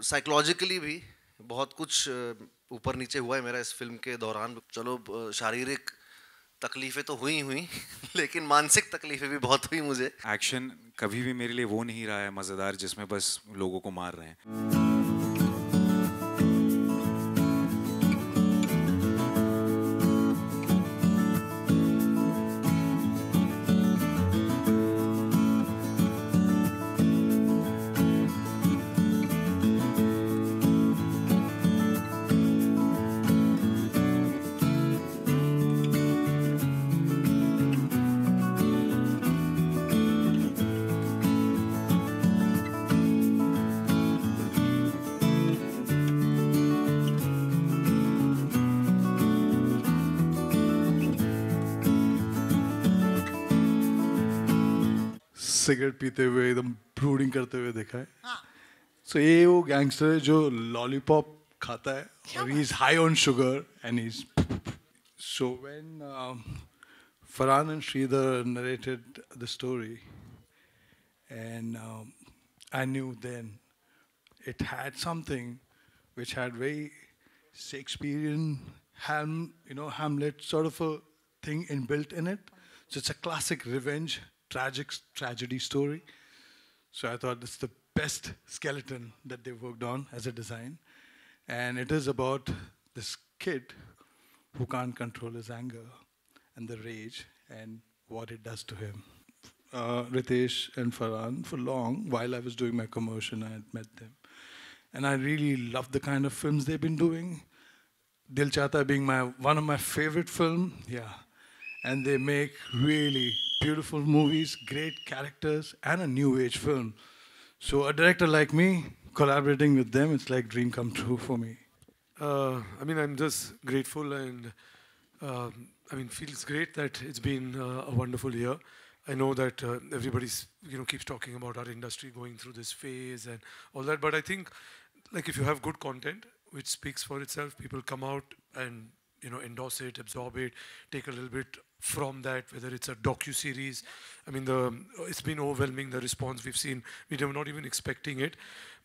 Psychologically भी बहुत कुछ ऊपर नीचे हुआ है मेरा इस फ़िल्म के दौरान। चलो शारीरिक तकलीफ़ें तो हुई ही हुई लेकिन मानसिक तकलीफ़ें भी बहुत हुई मुझे। एक्शन कभी भी मेरे लिए वो नहीं रहा है मज़ेदार जिसमें बस लोगों को मार रहे हैं। सिगरेट पीते हुए एकदम ब्रूडिंग करते हुए देखा है. So ये वो गैंगस्टर है जो लॉलीपॉप खाता है और he is high on sugar and he is. So when Farhan and Sridhar narrated the story, and I knew then it had something which had very Shakespearean Hamlet sort of a thing inbuilt in it. So it's a classic revenge, tragic tragedy story. So I thought it's the best skeleton that they worked on as a design. And it is about this kid who can't control his anger and the rage and what it does to him. Ritesh and Farhan, for long, while I was doing my commotion, I had met them. And I really love the kind of films they've been doing. Dil Chahta being one of my favorite film, yeah. And they make really beautiful movies, great characters, and a new age film. So a director like me, collaborating with them, it's like dream come true for me. I'm just grateful and feels great that it's been a wonderful year. I know that everybody's keeps talking about our industry going through this phase and all that, but I think like if you have good content which speaks for itself, people come out and endorse it, absorb it, take a little bit from that, whether it's a docu-series. It's been overwhelming, the response we've seen. We were not even expecting it.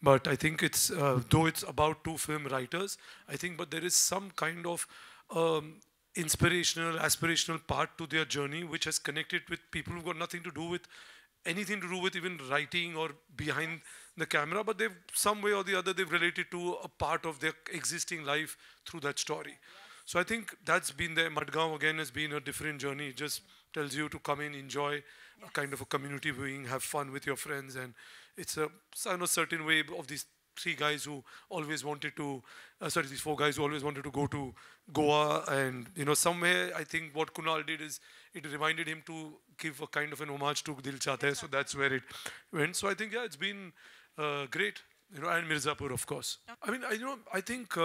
But I think it's, though it's about two film writers, I think, but there is some kind of inspirational, aspirational part to their journey which has connected with people who've got nothing to do with anything to do with even writing or behind the camera, but they've some way or the other they've related to a part of their existing life through that story. So I think that's been there. Madgaon again has been a different journey. It just tells you to come in, enjoy a kind of a community viewing, have fun with your friends, and it's a certain way of these three guys who always wanted to, these four guys who always wanted to go to Goa, and somewhere I think what Kunal did is it reminded him to give a kind of an homage to Dil Chahta Hai, so that's where it went. So I think it's been great. And Mirzapur, of course. I think we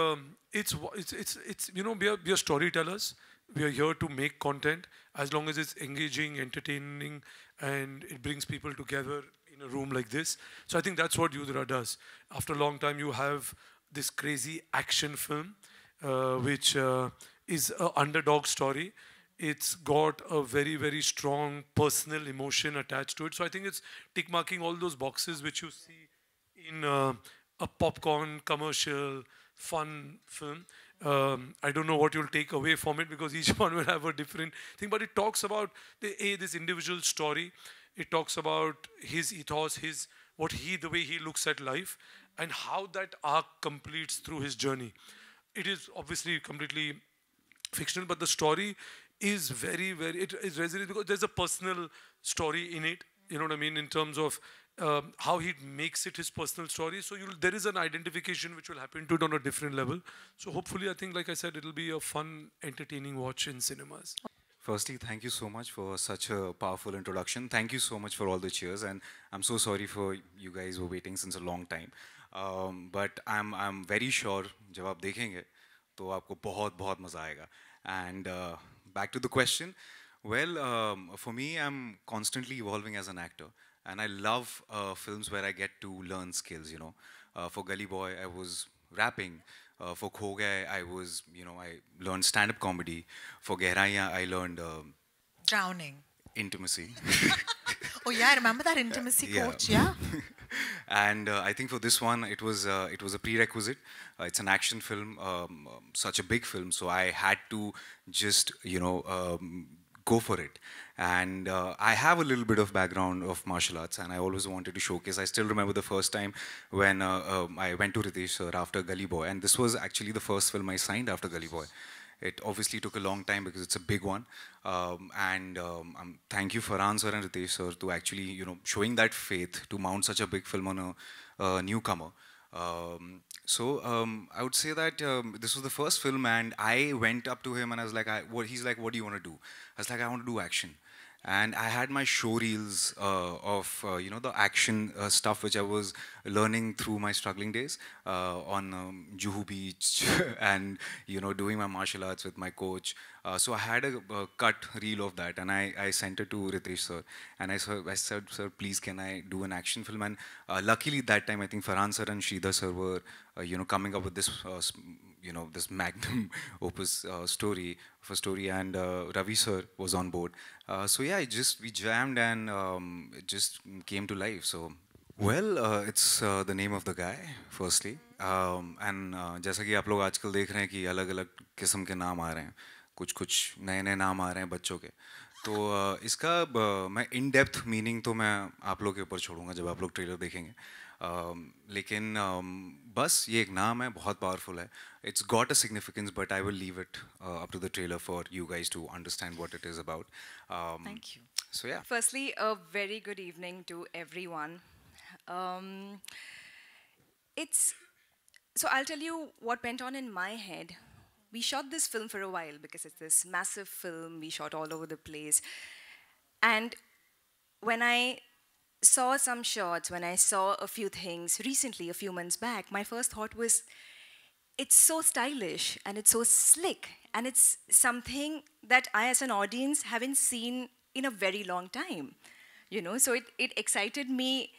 are storytellers. We are here to make content as long as it's engaging, entertaining, and it brings people together in a room like this. So I think that's what Yudhra does. After a long time, you have this crazy action film, which is an underdog story. It's got a very, very strong personal emotion attached to it. So I think it's tick marking all those boxes which you see in a popcorn commercial fun film. I don't know what you'll take away from it because each one will have a different thing, but it talks about this individual story. It talks about his ethos, the way he looks at life, and how that arc completes through his journey. It is obviously completely fictional, but the story is very, very, it resonates because there's a personal story in it, you know what I mean, in terms of how he makes it his personal story. So there is an identification which will happen to it on a different level. So hopefully, I think, like I said, it'll be a fun, entertaining watch in cinemas. Firstly, thank you so much for such a powerful introduction. Thank you so much for all the cheers, and I'm so sorry for you guys who were waiting since a long time. But I'm very sure जब आप देखेंगे तो आपको बहुत बहुत मज़ा आएगा. And back to the question. Well, for me, I'm constantly evolving as an actor. And I love films where I get to learn skills, For Gully Boy, I was rapping. For Kho Gaye, I learned stand-up comedy. For Gehraiyan, I learned drowning. Intimacy. Oh yeah, I remember that intimacy coach, yeah. And I think for this one, it was a prerequisite. It's an action film, such a big film, so I had to just go for it. And I have a little bit of background of martial arts, and I always wanted to showcase. I still remember the first time when I went to Ritesh sir after Gully Boy, and this was actually the first film I signed after Gully Boy. It obviously took a long time because it's a big one. Thank you Farhan sir and Ritesh sir to actually, showing that faith to mount such a big film on a newcomer. I would say that this was the first film, and I went up to him and I was like, he's like, what do you want to do? I was like, I want to do action. And I had my show reels of the action stuff which I was learning through my struggling days on Juhu Beach and doing my martial arts with my coach. So I had a cut reel of that, and I sent it to Ritesh sir, and I said, sir, please can I do an action film? And luckily that time I think Farhan sir and Sridhar sir were coming up with this this magnum opus story, and Ravi sir was on board. So yeah, we jammed, and it just came to life. So well, it's the name of the guy, firstly. जैसा कि आप लोग आजकल देख रहे हैं कि अलग-अलग किस्म के नाम आ रहे हैं, कुछ नए-नए नाम आ रहे हैं बच्चों के. तो इसका मैं इन डेप्थ मीनिंग तो मैं आप लोग के ऊपर छोड़ूंगा जब आप लोग ट्रेलर देखेंगे. लेकिन बस ये एक नाम है, बहुत पावरफुल है. It's got a significance, but I will leave it up to the trailer for you guys to understand what it is about. Thank you. So yeah. Firstly, a very good evening to everyone. So I'll tell you what went on in my head. We shot this film for a while because it's this massive film. We shot all over the place. And when I saw some shots, when I saw a few things recently, a few months back, my first thought was, it's so stylish and it's so slick, and it's something that I as an audience haven't seen in a very long time. So it excited me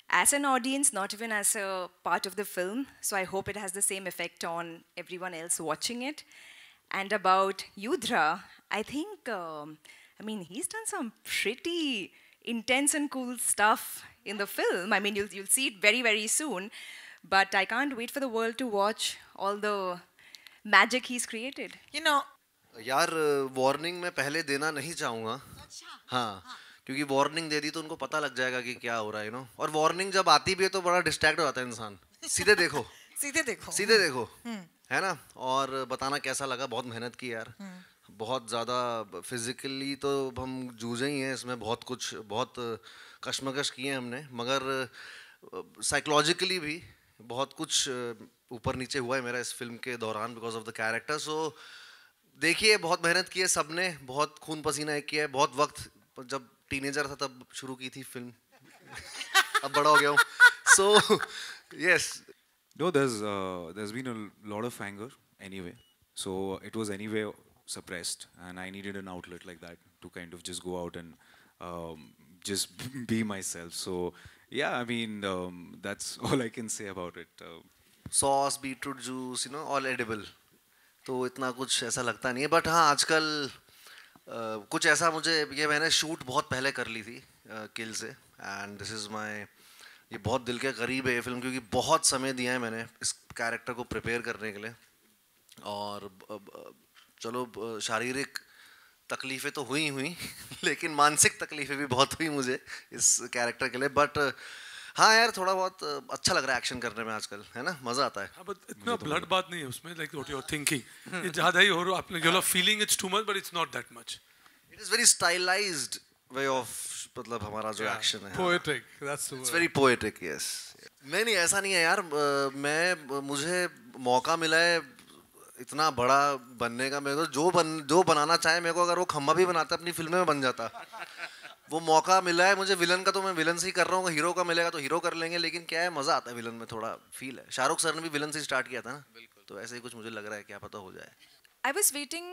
as an audience, not even as a part of the film. So I hope it has the same effect on everyone else watching it. And about Yudhra, I think, he's done some pretty intense and cool stuff in the film. You'll see it very, very soon. But I can't wait for the world to watch all the magic he's created. यार warning मैं पहले देना नहीं चाहूँगा. हाँ, क्योंकि warning दे दी तो उनको पता लग जाएगा कि क्या हो रहा है, और वार्निंग जब आती भी है तो बड़ा डिस्ट्रैक्ट हो जाता है इंसान. सीधे देखो सीधे देखो है ना. और बताना कैसा लगा, बहुत मेहनत की यार, बहुत ज़्यादा फिजिकली तो हम जूझे ही हैं इसमें, बहुत कशमकश किए हैं हमने, मगर साइकोलॉजिकली भी बहुत कुछ ऊपर नीचे हुआ है मेरा इस फिल्म के दौरान बिकॉज ऑफ द कैरेक्टर. सो देखिए, बहुत मेहनत की है सबने, बहुत खून पसीना एक किया है, बहुत वक्त जब टीनेजर था तब शुरू की थी फिल्म. अब बड़ा हो गया हूँ. So yes. No, there's been a lot of anger anyway. So it was anyway suppressed, and I needed an outlet like that to kind of just go out and just be myself. So yeah, that's all I can say about it. Sauce, beetroot juice, all edible. तो इतना कुछ ऐसा लगता नहीं है. But हाँ, आजकल कुछ ऐसा मैंने शूट बहुत पहले कर ली थी किल से, एंड दिस इज़ माय, ये बहुत दिल के करीब है ये फिल्म, क्योंकि बहुत समय दिया है मैंने इस कैरेक्टर को प्रिपेयर करने के लिए. और चलो शारीरिक तकलीफ़ें तो हुई लेकिन मानसिक तकलीफ़ें भी बहुत हुई मुझे इस कैरेक्टर के लिए. बट हाँ यार, थोड़ा बहुत अच्छा लग रहा है एक्शन करने में आजकल, है ना, मज़ा आता है. बट इतना ब्लड बात नहीं है उसमें, like what you are thinking, ये ज़्यादा ही हो रहा है. आप you are feeling it's too much, but it's not that much. It is very stylised way of, मतलब हमारा जो एक्शन है, Poetic, that's the word. It's very poetic. Yes. नहीं, ऐसा नहीं है यार. मुझे मौका मिला है इतना बड़ा बनने का. मेरे को जो बनाना चाहे, मेरे को अगर वो खम्बा भी बनाता अपनी फिल्म में बन जाता. वो मौका मिला है मुझे विलन का, तो मैं विलन से ही कर रहा हूँ. हीरो का मिलेगा तो हीरो कर लेंगे, लेकिन क्या है, मज़ा आता है विलन में, थोड़ा फील है. शाहरुख सर ने भी विलन से स्टार्ट किया था ना, तो ऐसे ही कुछ मुझे लग रहा है, क्या पता हो जाए. I was waiting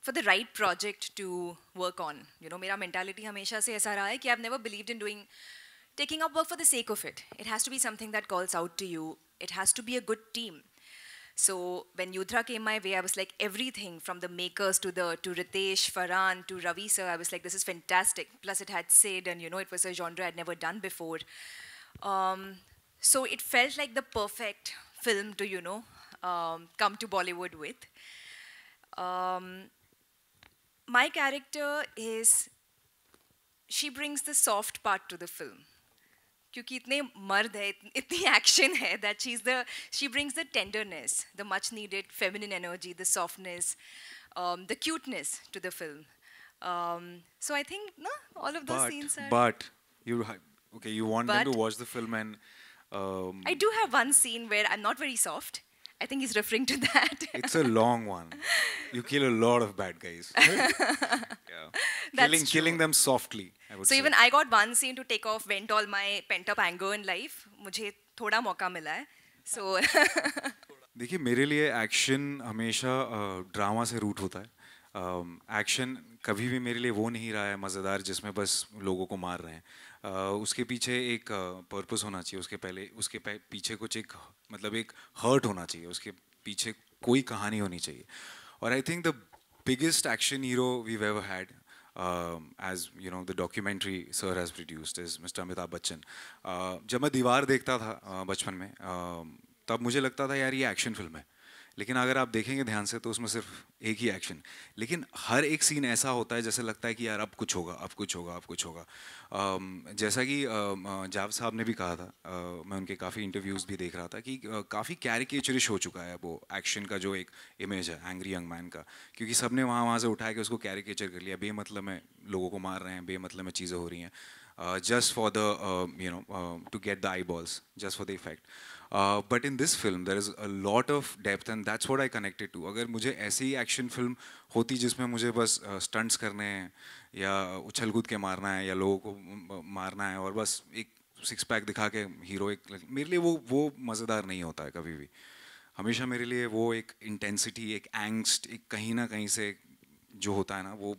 for the right project to work on. मेरा mentality हमेशा से ऐसा रहा है कि I've never believed in taking up work for the sake of it. It has to be something that calls out to you. It has to be a good team. So when Yudhra came my way, I was like, everything from the makers to Ritesh, Farhan, to Ravi sir, I was like, this is fantastic. Plus it had Sid, and it was a genre I'd never done before. So it felt like the perfect film to, come to Bollywood with. My character is, she brings the soft part to the film. क्योंकि इतने मर्द है, इतनी action है, that she brings the tenderness, the much needed feminine energy, the softness, the cuteness to the film. So I think no, all of those scenes are. But you want them to But- watch the film and I do have one scene where I'm not very soft. I think he's referring to that. it's a long one. You kill a lot of bad guys. Yeah. That's Killing true. them softly, I would So say. even I got one scene to take off vent all my pent up anger in life. मुझे थोड़ा मौका मिला है. So देखिए मेरे लिए action हमेशा drama से रूट होता है. एक्शन कभी भी मेरे लिए वो नहीं रहा है मज़ेदार जिसमें बस लोगों को मार रहे हैं. उसके पीछे एक पर्पस होना चाहिए. उसके पीछे कुछ एक मतलब एक हर्ट होना चाहिए. उसके पीछे कोई कहानी होनी चाहिए. और I think the biggest action hero we've ever had, as you know, the documentary sir has produced is Mr. Amitabh Bachchan. जब मैं दीवार देखता था बचपन में, तब मुझे लगता था यार ये एक्शन फिल्म है. लेकिन अगर आप देखेंगे ध्यान से तो उसमें सिर्फ एक ही एक्शन, लेकिन हर एक सीन ऐसा होता है जैसे लगता है कि यार अब कुछ होगा, अब कुछ होगा, अब कुछ होगा. जैसा कि जाव साहब ने भी कहा था, मैं उनके काफ़ी इंटरव्यूज़ भी देख रहा था कि काफ़ी कैरिकेचरिश हो चुका है वो एक्शन का जो एक इमेज है एंग्री यंग मैन का, क्योंकि सब ने वहाँ से उठा के उसको कैरिकेचर कर लिया. बेमतलब में लोगों को मार रहे हैं, बेमतलब में चीज़ें हो रही हैं, just for the to get the eyeballs, just for the effect. But in this film there is a lot of depth and that's what I connected to. अगर मुझे ऐसी ही एक्शन फिल्म होती जिसमें मुझे बस स्टंट्स करने हैं या उछल कूद के मारना है या लोगों को मारना है और बस एक सिक्स पैक दिखा के हीरो एक, मेरे लिए वो मज़ेदार नहीं होता है कभी भी. हमेशा मेरे लिए वो एक इंटेंसिटी, एक एंगस्ट, एक कहीं ना कहीं से जो होता है ना, वो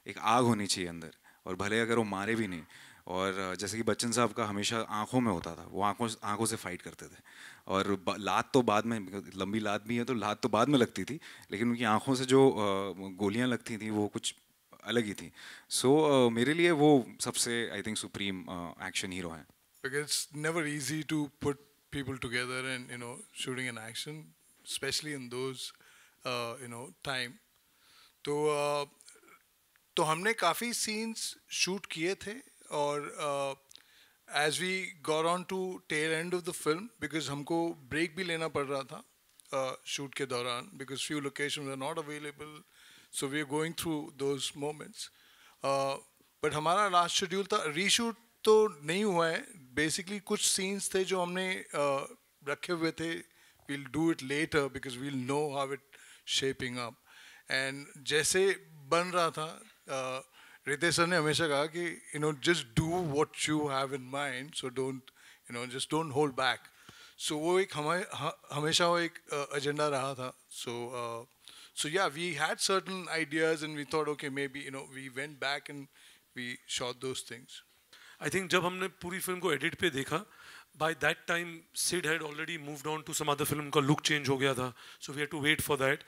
एक आग होनी चाहिए अंदर. और भले अगर वो मारे भी नहीं, और जैसे कि बच्चन साहब का हमेशा आंखों में होता था, वो आंखों से फाइट करते थे. और लात तो बाद में, लंबी लात भी है तो लात तो बाद में लगती थी, लेकिन उनकी आंखों से जो गोलियां लगती थी वो कुछ अलग ही थी. सो मेरे लिए वो सबसे I think supreme action hero हैं. Because it's never easy to put people together and shooting an action, especially in those time. तो हमने काफ़ी scenes shoot किए थे और as we got on to tail end of the film, because हमको break भी लेना पड़ रहा था shoot के दौरान, because few locations were not available, so we are going through those moments. But हमारा last schedule था, reshoot तो नहीं हुआ है. Basically कुछ scenes थे जो हमने रखे हुए थे. We'll do it later because we'll know how it shaping up. And जैसे बन रहा था, रितेश सर ने हमेशा कहा कि just do what you have in mind, so don't just don't hold back. So वो एक हमेशा वो एक agenda रहा था. So yeah, we had certain ideas and we thought, okay, maybe we went back and we shot those things. I think जब हमने पूरी फिल्म को एडिट पे देखा, by that time Sid had already moved on to some other film, का look change हो गया था, so we had to wait for that.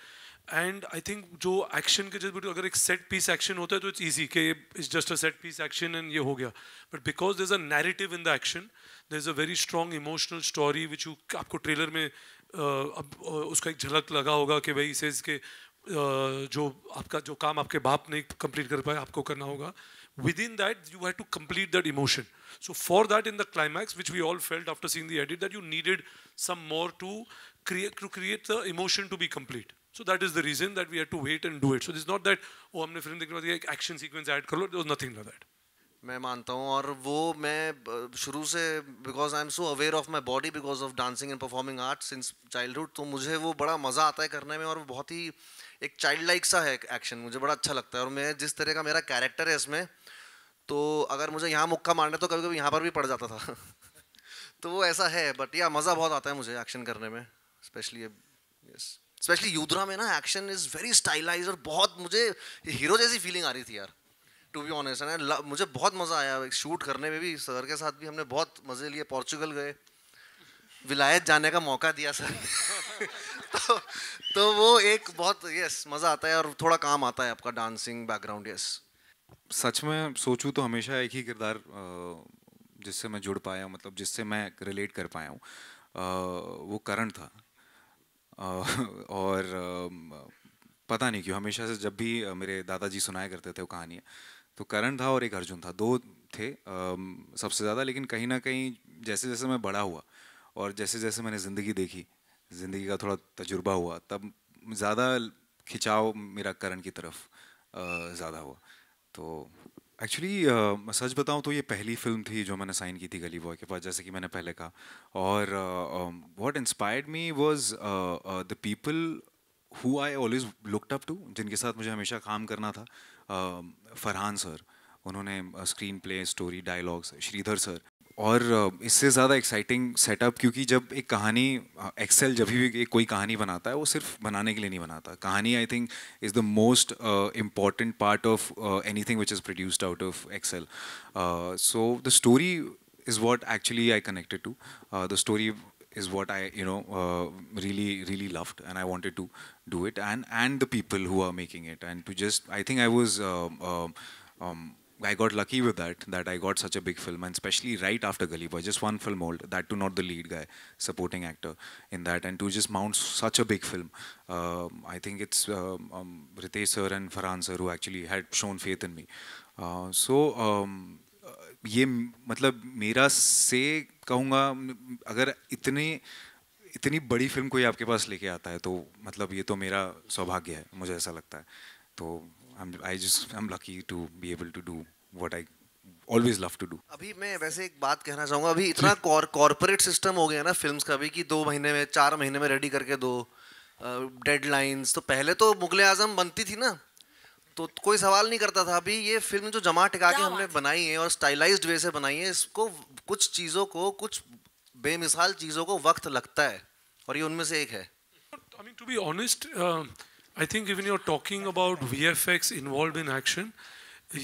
And I think जो एक्शन के जब अगर एक सेट पीस एक्शन होता है तो इट्स इजी कि it's just a set piece action and ये हो गया. But because there is a narrative in the action, there is a very strong emotional story which you, आपको ट्रेलर में अब उसका एक झलक लगा होगा कि भाई इसे इसके जो आपका जो काम आपके बाप नहीं कंप्लीट कर पाए आपको करना होगा. Within that you had to complete that emotion. So for that, in the climax, which we all felt after seeing the edit, that you needed some more to create the emotion to be complete. So that is the reason that we had to wait and do it. So it's not that oh हमने film देखने के बाद एक action sequence add कर लो. There was nothing like that. मैं मानता हूँ, और वो मैं शुरू से, because I am so aware of my body because of dancing and performing art since childhood, तो मुझे वो बड़ा मज़ा आता है करने में. और बहुत ही एक चाइल्ड लाइक सा है एक्शन, मुझे बड़ा अच्छा लगता है. और मैं जिस तरह का मेरा कैरेक्टर है इसमें, तो अगर मुझे यहाँ मुक्का मारना तो कभी कभी यहाँ पर भी पड़ जाता था. तो वो ऐसा है. बट या मज़ा बहुत आता है मुझे एक्शन करने में, स्पेशली युद्रा में ना एक्शन इज़ वेरी स्टाइलाइज, और बहुत मुझे हीरो जैसी फीलिंग आ रही थी यार, टू बी ऑनेस्ट. मुझे बहुत मज़ा आया शूट करने में भी. सर के साथ भी हमने बहुत मज़े लिए. पोर्चुगल गए, विलायत जाने का मौका दिया सर. तो वो एक बहुत मज़ा आता है और थोड़ा काम आता है आपका डांसिंग बैकग्राउंड. सच में सोचूं तो हमेशा एक ही किरदार जिससे मैं जुड़ पाया, मतलब जिससे मैं रिलेट कर पाया हूँ, वो करण था। और पता नहीं क्यों हमेशा से जब भी मेरे दादाजी सुनाया करते थे वो कहानियाँ, तो करण था और एक अर्जुन था, दो थे सबसे ज़्यादा। लेकिन कहीं ना कहीं जैसे जैसे मैं बड़ा हुआ और जैसे जैसे मैंने ज़िंदगी देखी, ज़िंदगी का थोड़ा तजुर्बा हुआ, तब ज़्यादा खिंचाव मेरा करण की तरफ ज़्यादा हुआ। तो एक्चुअली सच बताऊं तो ये पहली फिल्म थी जो मैंने साइन की थी गली बॉय के पास, जैसे कि मैंने पहले कहा। और what inspired me was the people who I always looked up to, जिनके साथ मुझे हमेशा काम करना था। फरहान सर, उन्होंने screenplay, story, dialogues, Sridhar sir. और इससे ज़्यादा एक्साइटिंग सेटअप, क्योंकि जब एक कहानी, एक्सेल जब भी एक कोई कहानी बनाता है वो सिर्फ बनाने के लिए नहीं बनाता। कहानी I think is the most important part of anything which is produced out of Excel. So the story is what actually I connected to. The story is what I, really loved, and I wanted to do it, and the people who are making it, and to just, I think I was, I got lucky with that I got such a big film, and especially right after Gully Boy, just one film old, that too not the lead guy, supporting actor in that, and to just mount such a big film. I think it's Ritesh sir and Farhan sir who actually had shown faith in me. ये मतलब मेरा से कहूँगा, अगर इतनी बड़ी film कोई आपके पास लेके आता है तो मतलब ये तो मेरा सौभाग्य है, मुझे ऐसा लगता है। तो I'm lucky to be able to do what I always love to do. अभी मैं वैसे एक बात कहना चाहूँगा, अभी इतना कॉर्पोरेट सिस्टम हो गया ना फिल्म्स का भी, कि 2 महीने में 4 महीने में रेडी करके दो, डेडलाइंस। तो पहले तो मुगले आजम बनती थी ना, तो कोई सवाल नहीं करता था। अभी ये फिल्म जो जमा टिका के हमने बनाई है और स्टाइलाइज्ड वे से बनाई है, इसको कुछ चीज़ों को, कुछ बेमिसाल चीज़ों को वक्त लगता है, और ये उनमें से एक है। I mean, to be honest, I think when you're talking about VFX involved in action,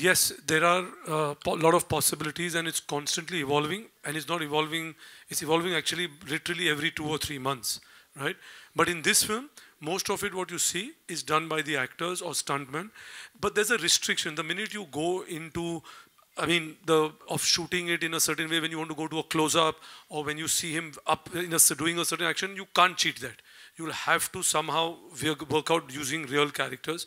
yes, there are a lot of possibilities, and it's constantly evolving, and it's not evolving, it's evolving actually literally every 2 or 3 months, right? But in this film, most of it, what you see, is done by the actors or stuntmen, but there's a restriction. The minute you go into, I mean, of shooting it in a certain way, when you want to go to a close-up, or when you see him up in doing a certain action, you can't cheat that. You'll have to somehow work out using real characters.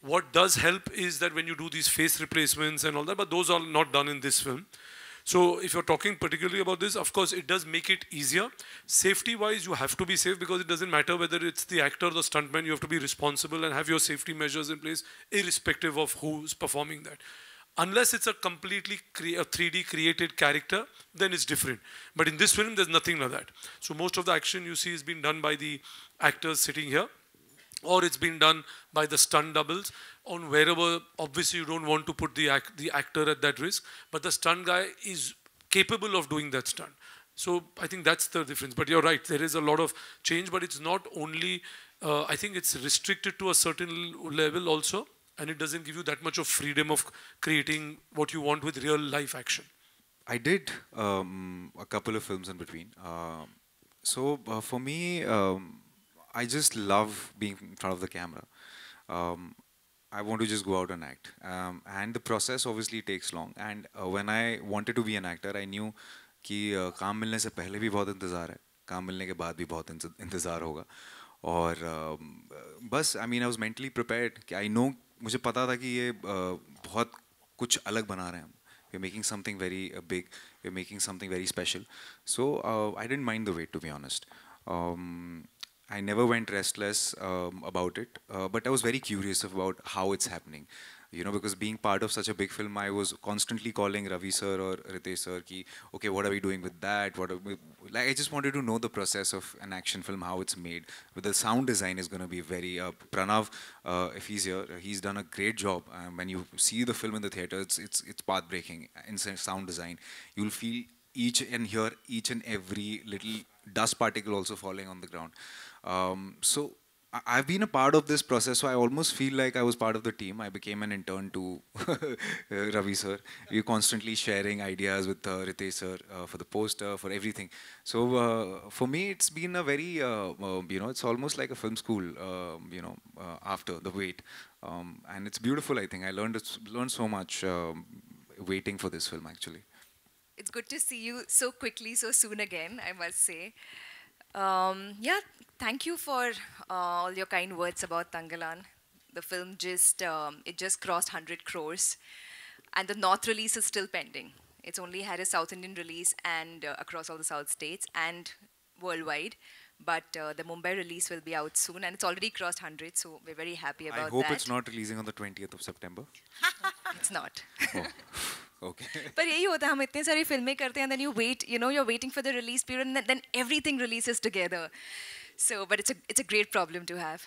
What does help is that when you do these face replacements and all that, but those are not done in this film. So if you're talking particularly about this, of course, it does make it easier. Safety-wise, you have to be safe, because it doesn't matter whether it's the actor or the stuntman. You have to be responsible and have your safety measures in place, irrespective of who's performing that. Unless it's a completely 3D created character, then it's different. But in this film, there's nothing like that. So most of the action you see is being done by the actors sitting here, or it's been done by the stunt doubles on wherever. Obviously you don't want to put the actor at that risk, but the stunt guy is capable of doing that stunt. So I think that's the difference. But you're right, there is a lot of change, but it's not only, I think it's restricted to a certain level also, and it doesn't give you that much of freedom of creating what you want with real life action. I did a couple of films in between. For me, I just love being in front of the camera. I want to just go out and act. And the process obviously takes long. And when I wanted to be an actor, I knew कि काम मिलने से पहले भी बहुत इंतज़ार है, काम मिलने के बाद भी बहुत इंतज़ार होगा। और बस I mean I was mentally prepared कि I know, मुझे पता था कि ये बहुत कुछ अलग बना रहे हैं हम. We're making something very big. We're making something very special. So I didn't mind the wait, to be honest. I never went restless about it, but I was very curious about how it's happening. You know, because being part of such a big film, I was constantly calling Ravi sir or Ritesh sir ki, okay, what are we doing with that? Like, I just wanted to know the process of an action film, how it's made. But the sound design is going to be very, Pranav, if he's here, he's done a great job. When you see the film in the theater, it's path-breaking in sound design. You'll feel each and every little dust particle also falling on the ground. So I've been a part of this process, so I almost feel like I was part of the team. I became an intern to Ravi sir. We're constantly sharing ideas with Ritesh sir for the poster, for everything. So for me, it's been a very, it's almost like a film school, after the wait. And it's beautiful, I think. I learned so much waiting for this film, actually. It's good to see you so quickly, so soon again, I must say. Yeah, thank you for all your kind words about Tangalan. The film it just crossed 100 crores, and the North release is still pending. It's only had a South Indian release and across all the South states and worldwide. But the Mumbai release will be out soon, and it's already crossed 100, so we're very happy about I hope that. it's not releasing on the 20th of September. It's not. Oh, okay. पर यही होता है हम इतने सारी फिल्में करते हैं and then you wait, you're waiting for the release period and then everything releases together. So, but it's a great problem to have.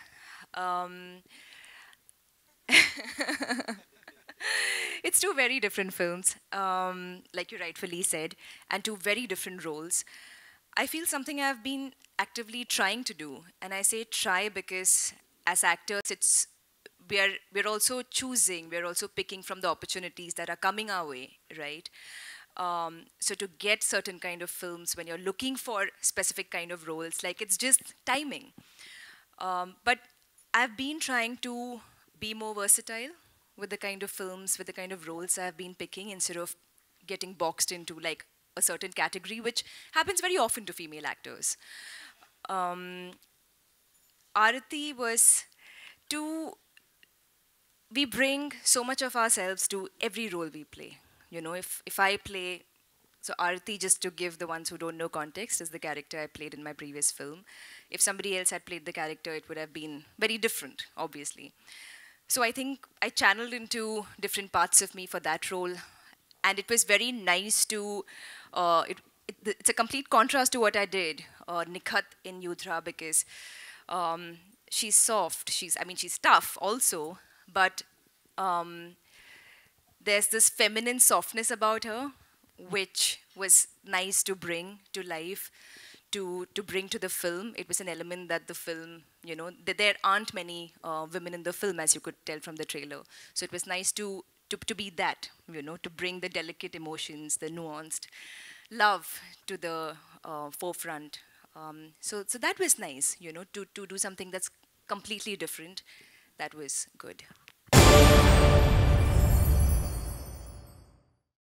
It's two very different films, like you rightfully said, and two very different roles. I feel something I've been actively trying to do, and I say try because as actors, we're also choosing, we're also picking from the opportunities that are coming our way, right? So to get certain kind of films, when you're looking for specific kind of roles, like it's just timing. But I've been trying to be more versatile with the kind of films, with the kind of roles I've been picking instead of getting boxed into like a certain category, which happens very often to female actors. Arati was we bring so much of ourselves to every role we play. If I play, so Arati, just to give the ones who don't know context, is the character I played in my previous film. If somebody else had played the character, it would have been very different, obviously. So I think I channeled into different parts of me for that role. And it was very nice to, it's a complete contrast to what I did, Nikhat in Yudhra, because she's soft, she's tough also, but there's this feminine softness about her, which was nice to bring to life, to bring to the film. It was an element that the film, there aren't many women in the film, as you could tell from the trailer. So it was nice to be that, to bring the delicate emotions, the nuanced love to the forefront. So that was nice, to do something that's completely different. That was good.